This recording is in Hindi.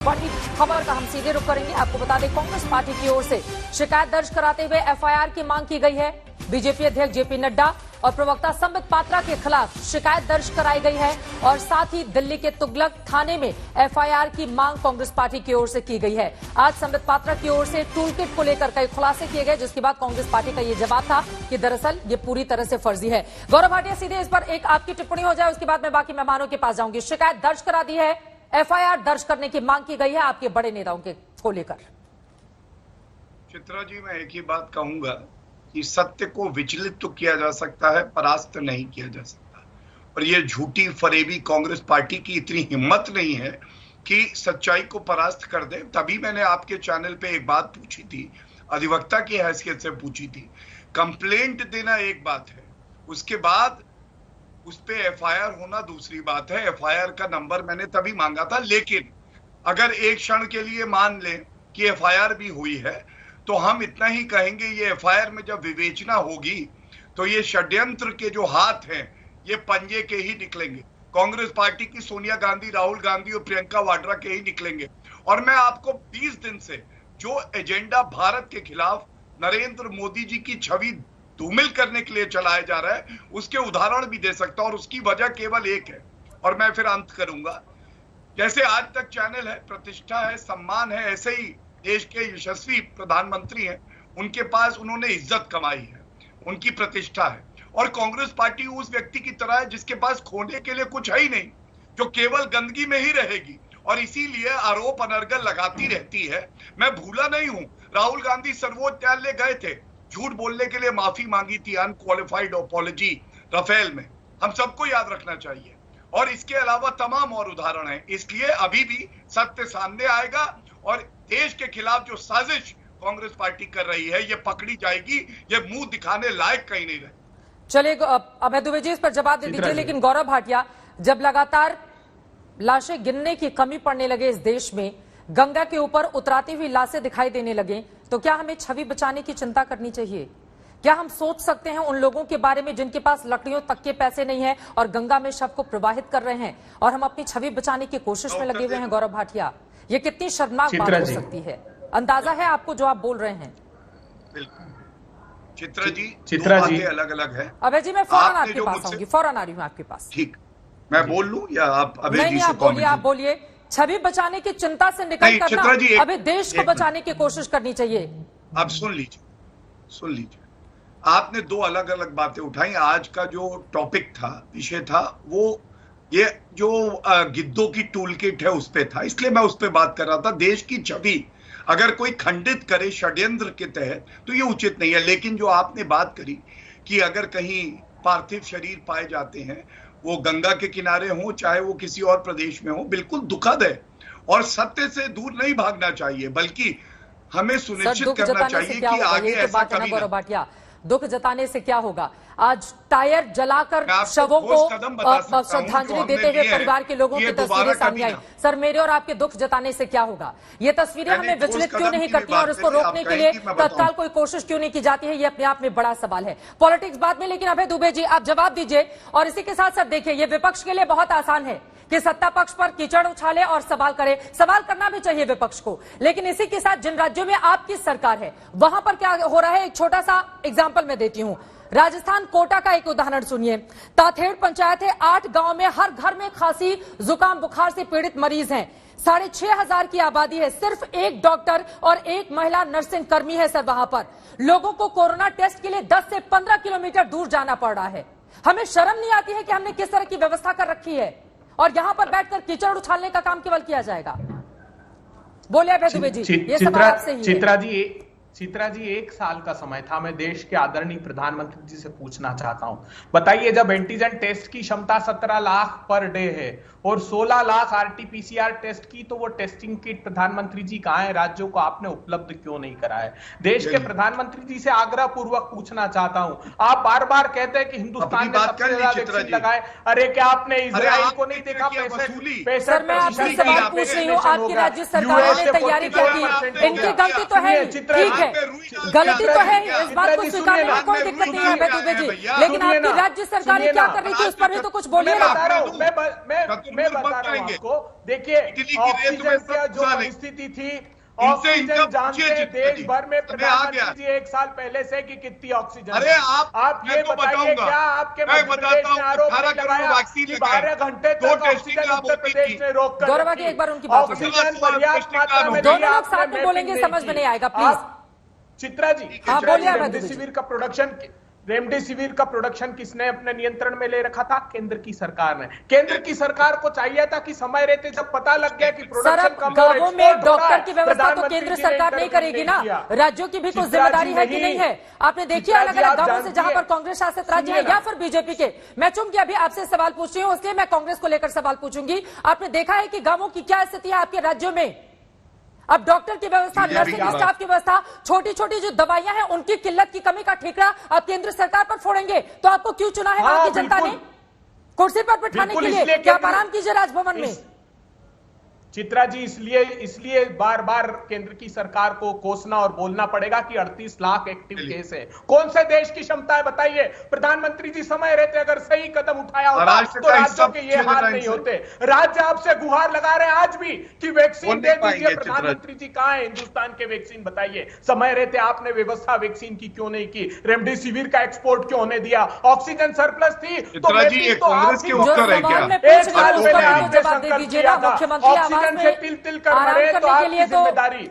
बड़ी खबर का हम सीधे रुख करेंगे। आपको बता दें, कांग्रेस पार्टी की ओर से शिकायत दर्ज कराते हुए एफआईआर की मांग की गई है। बीजेपी अध्यक्ष जेपी नड्डा और प्रवक्ता संबित पात्रा के खिलाफ शिकायत दर्ज कराई गई है और साथ ही दिल्ली के तुगलक थाने में एफआईआर की मांग कांग्रेस पार्टी की ओर से की गई है। आज संबित पात्रा की ओर से टूल किट को लेकर कई खुलासे किए गए, जिसके बाद कांग्रेस पार्टी का ये जवाब था कि दरअसल ये पूरी तरह से फर्जी है। गौरव भाटिया, सीधे इस पर एक आपकी टिप्पणी हो जाए, उसके बाद मैं बाकी मेहमानों के पास जाऊंगी। शिकायत दर्ज करा दी है, एफआईआर दर्ज करने की मांग की गई है आपके बड़े नेताओं के को लेकर। चित्रा जी, मैं एक ही बात कहूंगा कि सत्य को विचलित तो किया जा सकता है, परास्त नहीं किया जा सकता। और ये झूठी फरेबी कांग्रेस पार्टी की इतनी हिम्मत नहीं है कि सच्चाई को परास्त कर दे। तभी मैंने आपके चैनल पे एक बात पूछी थी, अधिवक्ता की हैसियत से पूछी थी। कंप्लेंट देना एक बात है, उसके बाद उस पे एफआईआर होना दूसरी बात है। एफआईआर का नंबर मैंने तभी मांगा था, लेकिन अगर एक क्षण के लिए मान लें कि एफआईआर भी हुई है तो हम इतना ही कहेंगे, ये एफआईआर में जब विवेचना होगी तो ये षड्यंत्र के जो हाथ हैं ये पंजे के ही निकलेंगे। कांग्रेस पार्टी की सोनिया गांधी, राहुल गांधी और प्रियंका वाड्रा के ही निकलेंगे। और मैं आपको 20 दिन से जो एजेंडा भारत के खिलाफ नरेंद्र मोदी जी की छवि धूमिल करने के लिए चलाया जा रहा है, उसके उदाहरण भी दे सकता हूं, और उसकी वजह केवल एक है। और मैं फिर अंत करूंगा, जैसे आज तक चैनल है, प्रतिष्ठा है, सम्मान है, ऐसे ही देश के यशस्वी प्रधानमंत्री हैं, उनके पास उन्होंने इज्जत कमाई है, उनकी प्रतिष्ठा है। और कांग्रेस पार्टी उस व्यक्ति की तरह है जिसके पास खोने के लिए कुछ है ही नहीं, जो केवल गंदगी में ही रहेगी और इसीलिए आरोप अनर्गल लगाती रहती है। मैं भूला नहीं हूं, राहुल गांधी सर्वोच्च न्यायालय गए थे, झूठ बोलने के लिए माफी मांगी थी, अनक्वालिफाइड अपॉलजी राफेल में, हम सबको याद रखना चाहिए। और इसके अलावा तमाम और उदाहरण हैं। इसलिए अभी भी सत्य सामने आएगा और देश के खिलाफ जो साजिश कांग्रेस पार्टी कर रही है ये पकड़ी जाएगी। ये मुंह दिखाने लायक कहीं नहीं रहे। चलिए, अभय दुबे जी इस पर जवाब दे दीजिए। लेकिन गौरव भाटिया, जब लगातार लाशें गिनने की कमी पड़ने लगे इस देश में, गंगा के ऊपर उतराती हुई लाशें दिखाई देने लगे, तो क्या हमें छवि बचाने की चिंता करनी चाहिए? क्या हम सोच सकते हैं उन लोगों के बारे में जिनके पास लकड़ियों तक के पैसे नहीं है और गंगा में शव को प्रवाहित कर रहे हैं और हम अपनी छवि बचाने की कोशिश में लगे हुए हैं? गौरव भाटिया, ये कितनी शर्मनाक बात हो सकती है? अंदाजा है आपको जो आप बोल रहे हैं? बिल्कुल चित्रा जी अलग अलग है। अभय जी, मैं फौरन आपके पास आऊंगी, फौरन आ रही हूँ आपके पास। ठीक, मैं बोल लूं या आप अभय जी से? आप बोलिए। छवि बचाने की चिंता से निकल कर अभी देश को बचाने की कोशिश करनी चाहिए। अब सुन लीजिए, आपने दो अलग अलग बातें उठाई। आज का जो टॉपिक था, विषय था, वो ये जो गिद्धों की टूल किट है उस पे था, इसलिए मैं उस पे बात कर रहा था। देश की छवि अगर कोई खंडित करे षड्यंत्र के तहत तो ये उचित नहीं है। लेकिन जो आपने बात करी कि अगर कहीं पार्थिव शरीर पाए जाते हैं, वो गंगा के किनारे हो चाहे वो किसी और प्रदेश में हो, बिल्कुल दुखद है और सत्य से दूर नहीं भागना चाहिए, बल्कि हमें सुनिश्चित करना चाहिए कि आगे ऐसा कभी ना। दुख जताने से क्या होगा? आज टायर जलाकर शवों को श्रद्धांजलि देते हुए परिवार के लोगों की तस्वीरें सामने आई। सर, मेरे और आपके दुख जताने से क्या होगा? ये तस्वीरें हमें विचलित क्यों नहीं करती और इसको रोकने के लिए तत्काल कोई कोशिश क्यों नहीं की जाती है? ये अपने आप में बड़ा सवाल है। पॉलिटिक्स बाद में, लेकिन अभय दुबे जी आप जवाब दीजिए। और इसी के साथ साथ देखिए, ये विपक्ष के लिए बहुत आसान है कि सत्ता पक्ष पर कीचड़ उछाले और सवाल करे। सवाल करना भी चाहिए विपक्ष को, लेकिन इसी के साथ जिन राज्यों में आपकी सरकार है वहां पर क्या हो रहा है, एक छोटा सा एग्जांपल मैं देती हूं। राजस्थान कोटा का एक उदाहरण सुनिए। ताथेड़ पंचायत है, 8 गांव में हर घर में खांसी, जुकाम, बुखार से पीड़ित मरीज हैं। 6,500 की आबादी है, सिर्फ एक डॉक्टर और एक महिला नर्सिंग कर्मी है सर वहां पर। लोगों को कोरोना टेस्ट के लिए 10 से 15 किलोमीटर दूर जाना पड़ रहा है। हमें शर्म नहीं आती है कि हमने किस तरह की व्यवस्था कर रखी है और यहां पर बैठकर कीचड़ उछालने का काम केवल किया जाएगा? बोले अभय दुबे जी, ये सवाल आपसे ही है। चित्रा जी, 1 साल का समय था। मैं देश के आदरणीय प्रधानमंत्री जी से पूछना चाहता हूं, बताइए, जब एंटीजन टेस्ट की क्षमता 17 लाख पर डे है और 16 लाख आरटीपीसीआर टेस्ट की, तो वो टेस्टिंग किट प्रधानमंत्री जी कहां है? राज्यों को आपने उपलब्ध क्यों नहीं कराया? देश के प्रधानमंत्री जी से आग्रह पूर्वक पूछना चाहता हूं, आप बार बार कहते हैं कि हिंदुस्तान ने सबसे ज्यादा वैक्सीन लगाए, अरे क्या आपने इजराइल को नहीं देखा? सर, मैं आपसे सवाल पूछ रही हूँ, आपकी राज्य सरकार ने तैयारी की थी, इनकी गलती तो है, ठीक है, गलती तो है, इस बात को स्वीकारने में कोई दिक्कत नहीं है अभय दुबे जी, लेकिन आपकी राज्य सरकारें क्या कर रही थी उस पर भी तो कुछ बोलिए ना। मैं बता रहा हूँ आपको, देखिए ऑक्सीजन की जो परिस्थिति थी, ऑक्सीजन जानते हैं देश भर में प्रधानमंत्री जी 1 साल पहले से कि कितनी ऑक्सीजन। अरे आप ये बताइए, क्या आपके मध्य प्रदेश ने आरोप लगाया कि 12 घंटे तक ऑक्सीजन उत्तर प्रदेश ने रोक कर गौरव जी एक बार उनकी बात ऑक्सीजन पर्याप्त मात्रा में, दोनों लोग साथ में बोलेंगे, समझ में नहीं आएगा, प्लीज। चित्रा जी, रेमडेसिविर का प्रोडक्शन किसने अपने नियंत्रण में ले रखा था? केंद्र की सरकार ने। केंद्र की सरकार को चाहिए था कि समय रहते जब पता लग गया कि प्रोडक्शन कम, गांवों में डॉक्टर की व्यवस्था तो केंद्र सरकार नहीं करेगी ना, राज्यों की भी कुछ जिम्मेदारी है कि नहीं है? आपने देखिए अलग अलग गांवों से जहां पर कांग्रेस शासित राज्य है या फिर बीजेपी के, मैं चूंकि अभी आपसे सवाल पूछ रही हूँ इसलिए मैं कांग्रेस को लेकर सवाल पूछूंगी, आपने देखा है कि गांवों की क्या स्थिति है आपके राज्यों में? अब डॉक्टर की व्यवस्था, नर्सिंग स्टाफ की व्यवस्था, छोटी छोटी जो दवाइयां हैं उनकी किल्लत की कमी का ठेका आप केंद्र सरकार पर फोड़ेंगे, तो आपको क्यों चुना है वहां की जनता ने कुर्सी पर बैठाने के लिए? क्या आप आराम कीजिए राजभवन में? चित्रा जी, इसलिए बार बार केंद्र की सरकार को कोसना और बोलना पड़ेगा कि 38 लाख एक्टिव केस है। कौन से देश की क्षमता है बताइए? प्रधानमंत्री जी समय रहते अगर सही कदम उठाया होता तो राज्यों के ये हाल नहीं होते। राज्य आपसे गुहार लगा रहे हैं आज भी कि वैक्सीन दे दीजिए। प्रधानमंत्री जी कहां है हिंदुस्तान के वैक्सीन? बताइए, समय रहते आपने व्यवस्था वैक्सीन की क्यों नहीं की? रेमडेसिविर का एक्सपोर्ट क्यों होने दिया? ऑक्सीजन सरप्लस थी तो मुख्यमंत्री से तिल तिल कर मरे तो आपकी जिम्मेदारी।